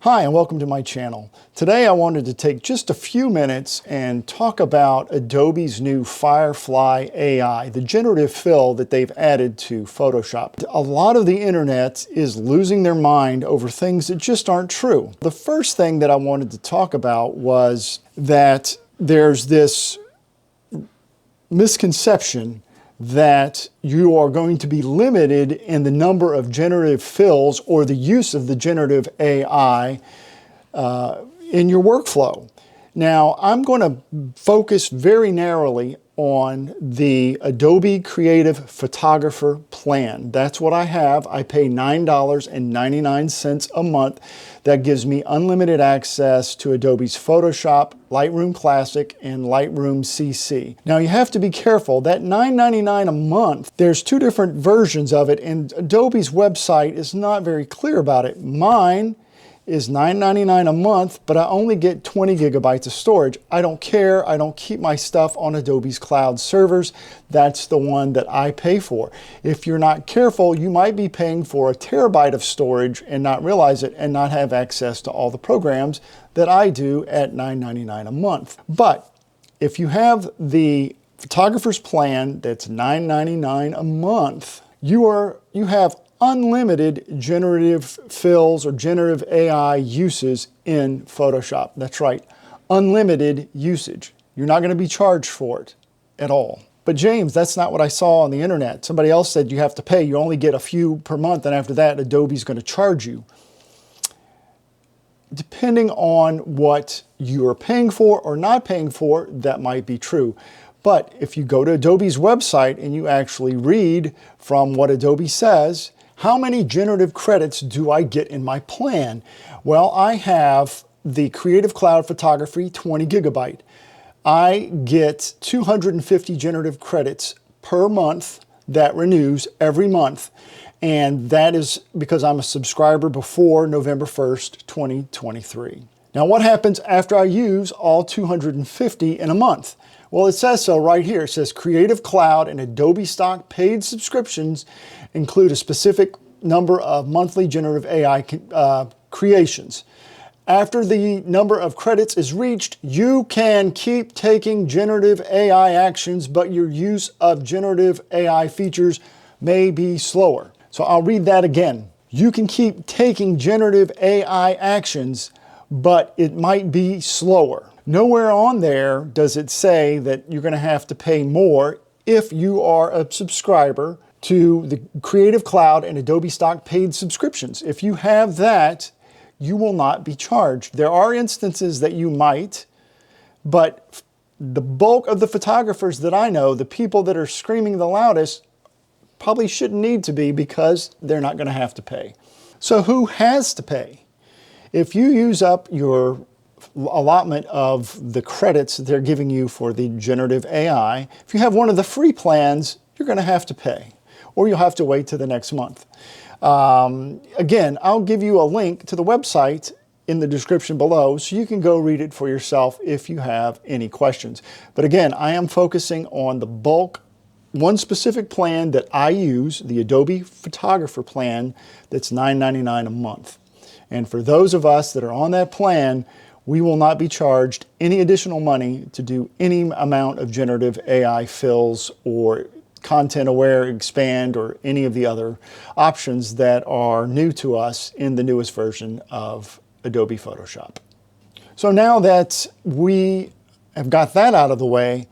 Hi, and welcome to my channel. Today I wanted to take just a few minutes and talk about Adobe's new Firefly AI, the generative fill that they've added to Photoshop. A lot of the internet is losing their mind over things that just aren't true. The first thing that I wanted to talk about was that there's this misconception that you are going to be limited in the number of generative fills or the use of the generative AI in your workflow. Now, I'm going to focus very narrowly on the Adobe Creative Photographer plan. That's what I have. I pay $9.99 a month. That gives me unlimited access to Adobe's Photoshop, Lightroom Classic, and Lightroom CC. Now, you have to be careful. That $9.99 a month, there's two different versions of it, and Adobe's website is not very clear about it. Mine is $9.99 a month, but I only get 20 gigabytes of storage. I don't care. I don't keep my stuff on Adobe's cloud servers. That's the one that I pay for. If you're not careful, you might be paying for a terabyte of storage and not realize it and not have access to all the programs that I do at $9.99 a month. But if you have the photographer's plan that's $9.99 a month, you have unlimited generative fills or generative AI uses in Photoshop. That's right, unlimited usage. You're not going to be charged for it at all. But James, that's not what I saw on the internet. Somebody else said you have to pay. You only get a few per month, and after that, Adobe's going to charge you. Depending on what you are paying for or not paying for, that might be true. But if you go to Adobe's website and you actually read from what Adobe says, how many generative credits do I get in my plan? Well, I have the Creative Cloud Photography 20 gigabyte. I get 250 generative credits per month that renews every month. And that is because I'm a subscriber before November 1st, 2023. Now, what happens after I use all 250 in a month? Well, it says so right here. It says Creative Cloud and Adobe Stock paid subscriptions include a specific number of monthly generative AI creations. After the number of credits is reached, you can keep taking generative AI actions, but your use of generative AI features may be slower. So I'll read that again. You can keep taking generative AI actions, but it might be slower. Nowhere on there does it say that you're going to have to pay more if you are a subscriber to the Creative Cloud and Adobe Stock paid subscriptions. If you have that, you will not be charged. There are instances that you might, but the bulk of the photographers that I know, the people that are screaming the loudest, probably shouldn't need to be because they're not going to have to pay. So who has to pay? If you use up your allotment of the credits that they're giving you for the generative AI, if you have one of the free plans, you're going to have to pay, or you'll have to wait till the next month. Again, I'll give you a link to the website in the description below so you can go read it for yourself if you have any questions. But again, I am focusing on the bulk, one specific plan that I use, the Adobe Photographer plan, that's $9.99 a month. And for those of us that are on that plan, we will not be charged any additional money to do any amount of generative AI fills or content aware, expand, or any of the other options that are new to us in the newest version of Adobe Photoshop. So now that we have got that out of the way,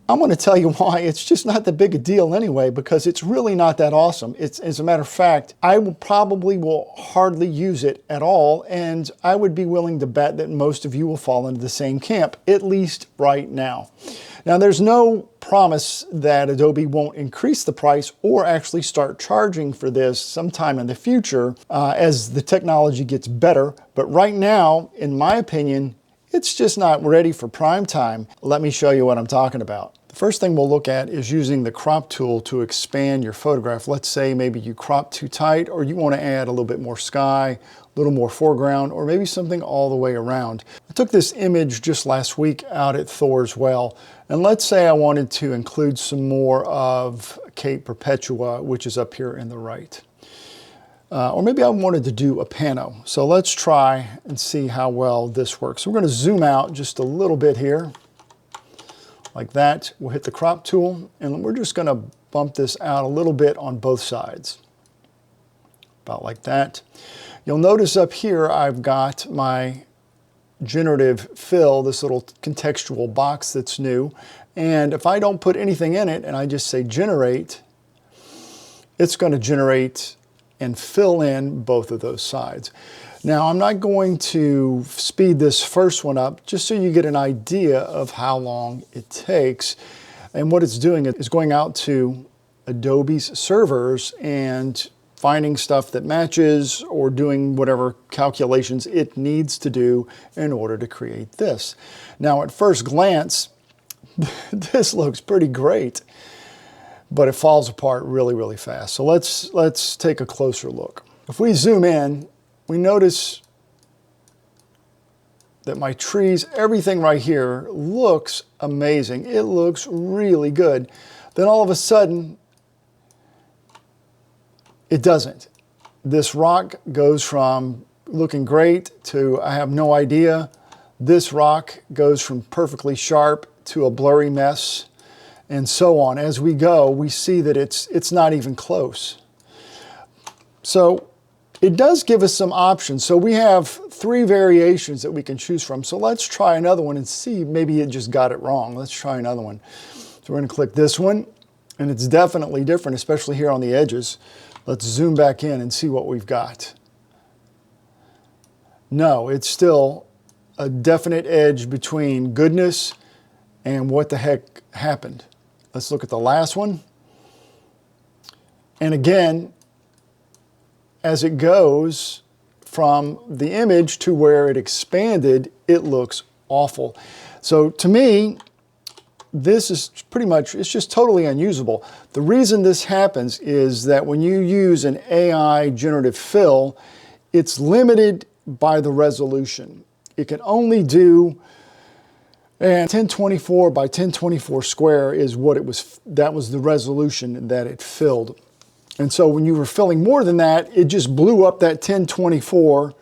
I'm going to tell you why it's just not that big a deal anyway, because it's really not that awesome. As a matter of fact, I probably will hardly use it at all, and I would be willing to bet that most of you will fall into the same camp, at least right now. Now, there's no promise that Adobe won't increase the price or actually start charging for this sometime in the future as the technology gets better. But right now, in my opinion, it's just not ready for prime time. Let me show you what I'm talking about. The first thing we'll look at is using the crop tool to expand your photograph. Let's say maybe you crop too tight, or you want to add a little bit more sky, a little more foreground, or maybe something all the way around. I took this image just last week out at Thor's Well, and let's say I wanted to include some more of Cape Perpetua, which is up here in the right. or maybe I wanted to do a pano. So let's try and see how well this works. So we're going to zoom out just a little bit here, like that. We'll hit the crop tool, and we're just going to bump this out a little bit on both sides, about like that. You'll notice up here I've got my generative fill, this little contextual box that's new. And if I don't put anything in it and I just say generate, it's going to generate and fill in both of those sides. Now I'm not going to speed this first one up, just so you get an idea of how long it takes. And what it's doing is going out to Adobe's servers and finding stuff that matches or doing whatever calculations it needs to do in order to create this. Now at first glance, this looks pretty great, but it falls apart really, really fast. So let's take a closer look. If we zoom in, we notice that my trees, everything right here looks amazing. It looks really good. Then all of a sudden, it doesn't. This rock goes from looking great to I have no idea. This rock goes from perfectly sharp to a blurry mess, and so on. As we go, we see that it's not even close. So it does give us some options. So we have 3 variations that we can choose from. So let's try another one and see, maybe it just got it wrong. Let's try another one. So we're going to click this one, and it's definitely different, especially here on the edges. Let's zoom back in and see what we've got. No, it's still a definite edge between goodness and what the heck happened. Let's look at the last one. And again, as it goes from the image to where it expanded, it looks awful. So to me, this is pretty much, it's just totally unusable. The reason this happens is that when you use an AI generative fill, it's limited by the resolution. It can only do, and 1024 by 1024 square is what it was, that was the resolution that it filled. And so when you were filling more than that, it just blew up that 1024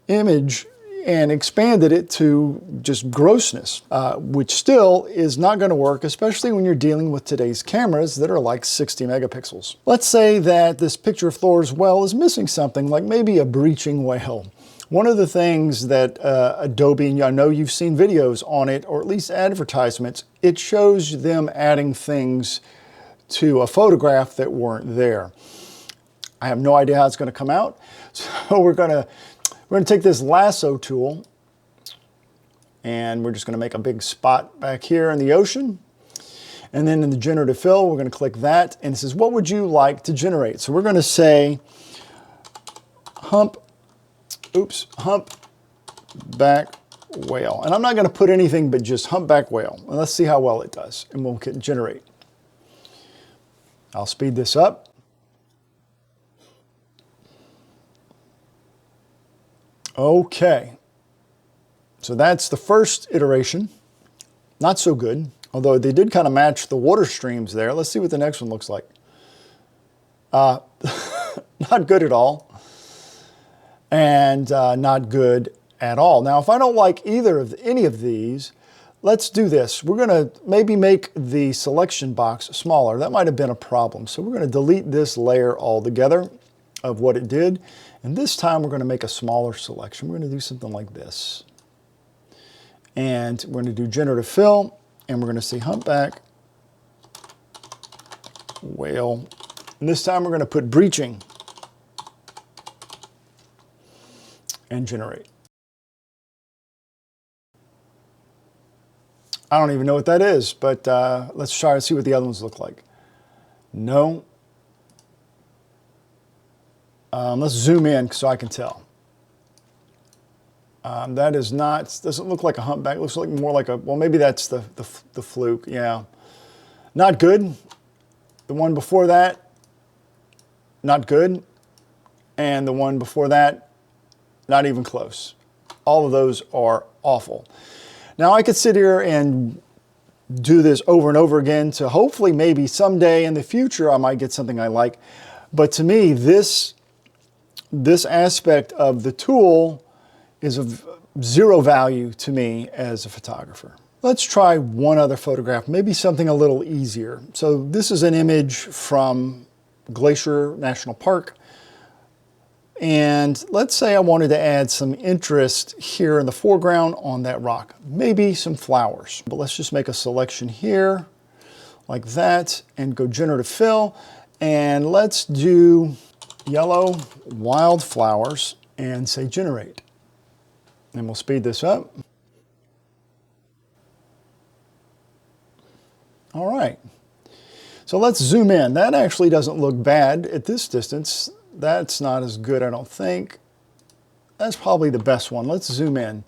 image and expanded it to just grossness, which still is not going to work, especially when you're dealing with today's cameras that are like 60 megapixels. Let's say that this picture of Thor's well is missing something, like maybe a breaching whale. One of the things that Adobe, and I know you've seen videos on it, or at least advertisements, it shows them adding things to a photograph that weren't there. I have no idea how it's going to come out, so we're going to take this lasso tool, and we're just going to make a big spot back here in the ocean. And then in the generative fill, we're going to click that, and it says, what would you like to generate? So we're going to say humpback whale. And I'm not going to put anything but just humpback whale. And let's see how well it does. And we'll hit generate. I'll speed this up. Okay. So that's the first iteration. Not so good, although they did kind of match the water streams there. Let's see what the next one looks like. Not good at all. And not good at all. Now, if I don't like any of these, let's do this. We're going to maybe make the selection box smaller. That might have been a problem. So we're going to delete this layer altogether of what it did. And this time we're going to make a smaller selection. We're going to do something like this. And we're going to do generative fill, and we're going to say humpback whale. And this time we're going to put breaching and generate. I don't even know what that is, but let's try to see what the other ones look like. No. Let's zoom in so I can tell. That is not, doesn't look like a humpback. It looks like more like a, well, maybe that's the fluke. Yeah. Not good. The one before that, not good. And the one before that, not even close. All of those are awful. Now I could sit here and do this over and over again to hopefully maybe someday in the future I might get something I like. But to me, this this aspect of the tool is of zero value to me as a photographer. Let's try one other photograph, maybe something a little easier. So this is an image from Glacier National Park. And let's say I wanted to add some interest here in the foreground on that rock, maybe some flowers. But let's just make a selection here like that and go generative fill. And let's do yellow wildflowers and say generate. And we'll speed this up. All right. So let's zoom in. That actually doesn't look bad at this distance. That's not as good, I don't think. That's probably the best one. Let's zoom in.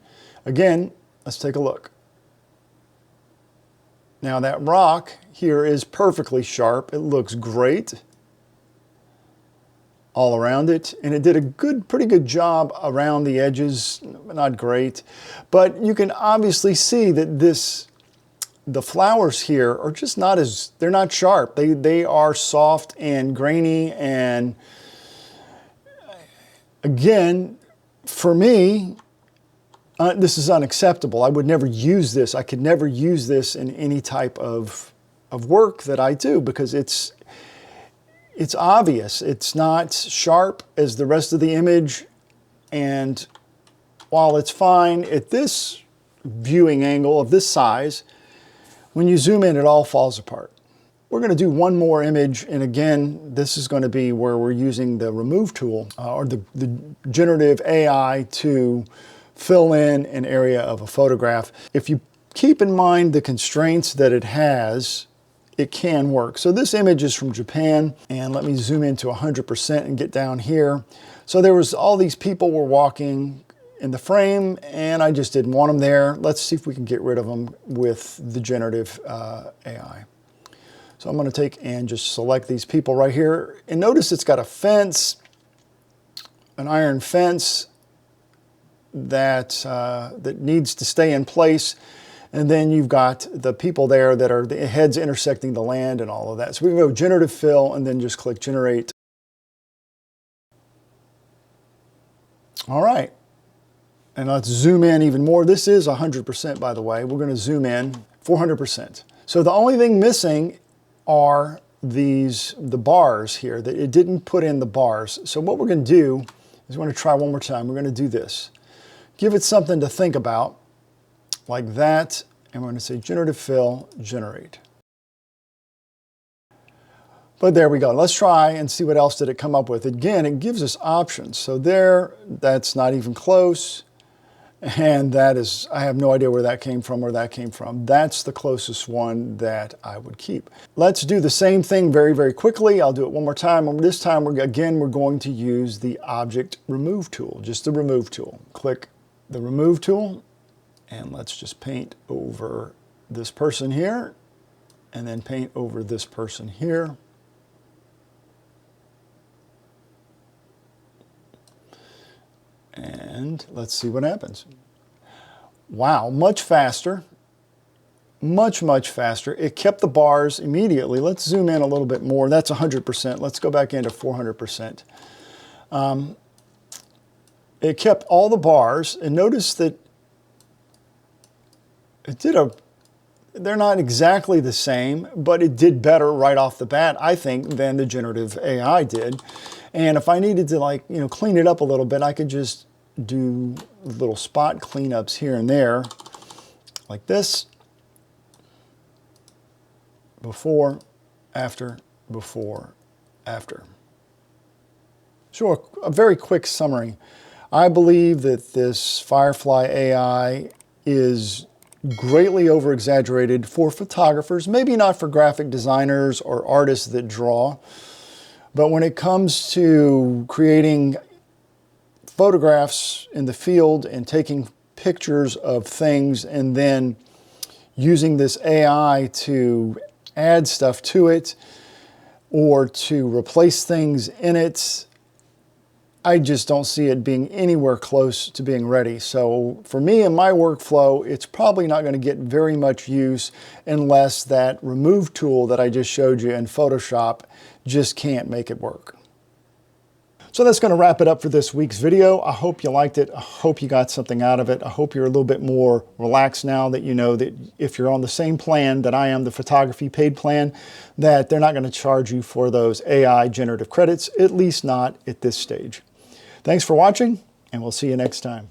Again, let's take a look. Now that rock here is perfectly sharp. It looks great all around it, and it did a pretty good job around the edges. Not great, but you can obviously see that the flowers here are just they're not sharp. They are soft and grainy, and again, for me, this is unacceptable. I would never use this. I could never use this in any type of work that I do because it's obvious. It's not sharp as the rest of the image, and while it's fine at this viewing angle of this size, when you zoom in, it all falls apart. We're going to do one more image, and again, this is going to be where we're using the remove tool or the generative AI to fill in an area of a photograph. If you keep in mind the constraints that it has, it can work. So this image is from Japan, and let me zoom into 100% and get down here. So there was all these people were walking in the frame, and I just didn't want them there. Let's see if we can get rid of them with the generative AI. So I'm going to take and just select these people right here. And notice it's got a fence, an iron fence that needs to stay in place. And then you've got the people there that are the heads intersecting the land and all of that. So we can go generative fill and then just click generate. All right. And let's zoom in even more. This is 100%, by the way. We're going to zoom in 400%. So the only thing missing are the bars here. That it didn't put in the bars. So what we're going to do is we're going to try one more time. We're going to do this. Give it something to think about, like that. And we're going to say generative fill, generate. But there we go. Let's try and see what else did it come up with. Again, it gives us options. So there, that's not even close. And that is, I have no idea where that came from or that came from. That's the closest one that I would keep. Let's do the same thing very, very quickly. I'll do it one more time. And this time, we're going to use the object remove tool, just the remove tool. Click the remove tool, and let's just paint over this person here, and then paint over this person here. And let's see what happens. Wow, much faster. Much, much faster. It kept the bars immediately. Let's zoom in a little bit more. That's 100%. Let's go back into 400%. It kept all the bars, and notice that they're not exactly the same, but it did better right off the bat, I think, than the generative AI did. And if I needed to clean it up a little bit, I could just do little spot cleanups here and there, like this. Before, after, before, after. Sure, a very quick summary. I believe that this Firefly AI is greatly over-exaggerated for photographers, maybe not for graphic designers or artists that draw, but when it comes to creating photographs in the field and taking pictures of things and then using this AI to add stuff to it or to replace things in it, I just don't see it being anywhere close to being ready. So for me and my workflow, it's probably not going to get very much use unless that remove tool that I just showed you in Photoshop just can't make it work. So that's going to wrap it up for this week's video. I hope you liked it. I hope you got something out of it. I hope you're a little bit more relaxed now that you know that if you're on the same plan that I am, the photography paid plan, that they're not going to charge you for those AI generative credits, at least not at this stage. Thanks for watching, and we'll see you next time.